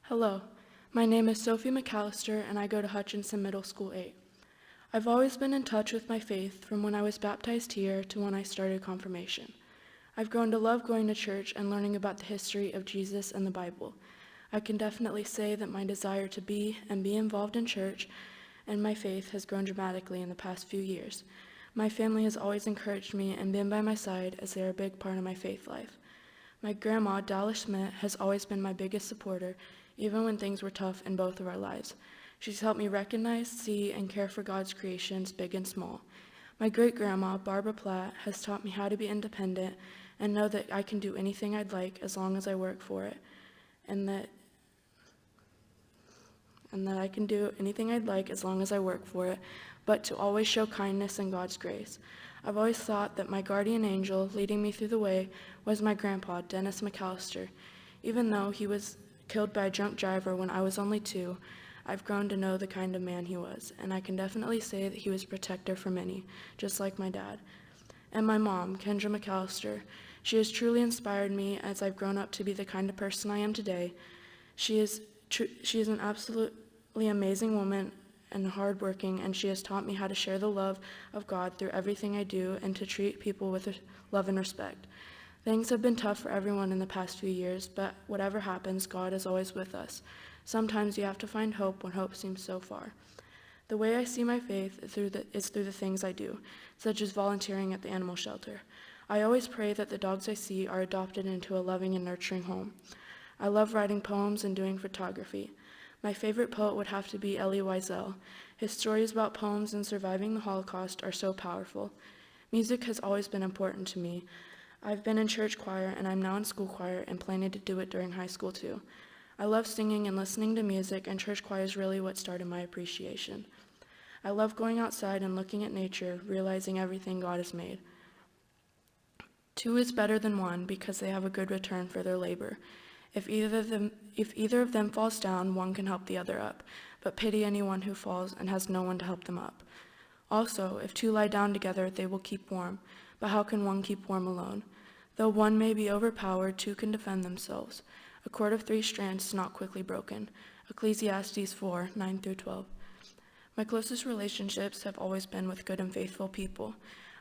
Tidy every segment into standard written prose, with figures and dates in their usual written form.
Hello, my name is Sophie McAllister and I go to Hutchinson Middle School 8. I've always been in touch with my faith from when I was baptized here to when I started confirmation. I've grown to love going to church and learning about the history of Jesus and the Bible. I can definitely say that my desire to be involved in church and my faith has grown dramatically in the past few years. My family has always encouraged me and been by my side as they are a big part of my faith life. My grandma, Dallas Smith, has always been my biggest supporter, even when things were tough in both of our lives. She's helped me recognize, see, and care for God's creations, big and small. My great-grandma, Barbara Platt, has taught me how to be independent and know that I can do anything I'd like as long as I work for it, and that I can do anything I'd like as long as I work for it, but to always show kindness and God's grace. I've always thought that my guardian angel leading me through the way was my grandpa, Dennis McAllister. Even though he was killed by a drunk driver when I was only 2, I've grown to know the kind of man he was, and I can definitely say that he was a protector for many, just like my dad. And my mom, Kendra McAllister, she has truly inspired me as I've grown up to be the kind of person I am today. She is an absolutely amazing woman and hardworking, and she has taught me how to share the love of God through everything I do and to treat people with love and respect. Things have been tough for everyone in the past few years, but whatever happens, God is always with us. Sometimes you have to find hope when hope seems so far. The way I see my faith is through the things I do, such as volunteering at the animal shelter. I always pray that the dogs I see are adopted into a loving and nurturing home. I love writing poems and doing photography. My favorite poet would have to be Elie Wiesel. His stories about poems and surviving the Holocaust are so powerful. Music has always been important to me. I've been in church choir and I'm now in school choir and planning to do it during high school too. I love singing and listening to music, and church choir is really what started my appreciation. I love going outside and looking at nature, realizing everything God has made. 2 is better than 1 because they have a good return for their labor. If either of them falls down, one can help the other up, but pity anyone who falls and has no one to help them up. Also, if 2 lie down together, they will keep warm, but how can one keep warm alone? Though one may be overpowered, 2 can defend themselves. A cord of 3 strands is not quickly broken. Ecclesiastes 4, 9-12. My closest relationships have always been with good and faithful people.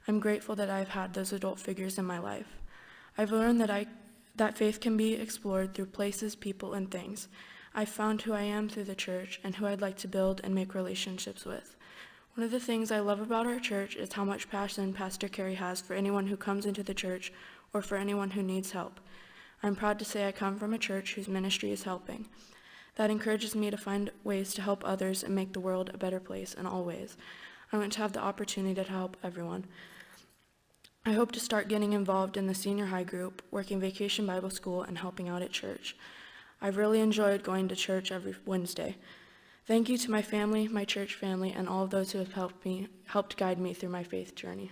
I'm grateful that I've had those adult figures in my life. I've learned that faith can be explored through places, people, and things. I've found who I am through the church and who I'd like to build and make relationships with. One of the things I love about our church is how much passion Pastor Carey has for anyone who comes into the church or for anyone who needs help. I'm proud to say I come from a church whose ministry is helping. That encourages me to find ways to help others and make the world a better place in all ways. I want to have the opportunity to help everyone. I hope to start getting involved in the senior high group, working Vacation Bible School, and helping out at church. I've really enjoyed going to church every Wednesday. Thank you to my family, my church family, and all of those who have helped guide me through my faith journey.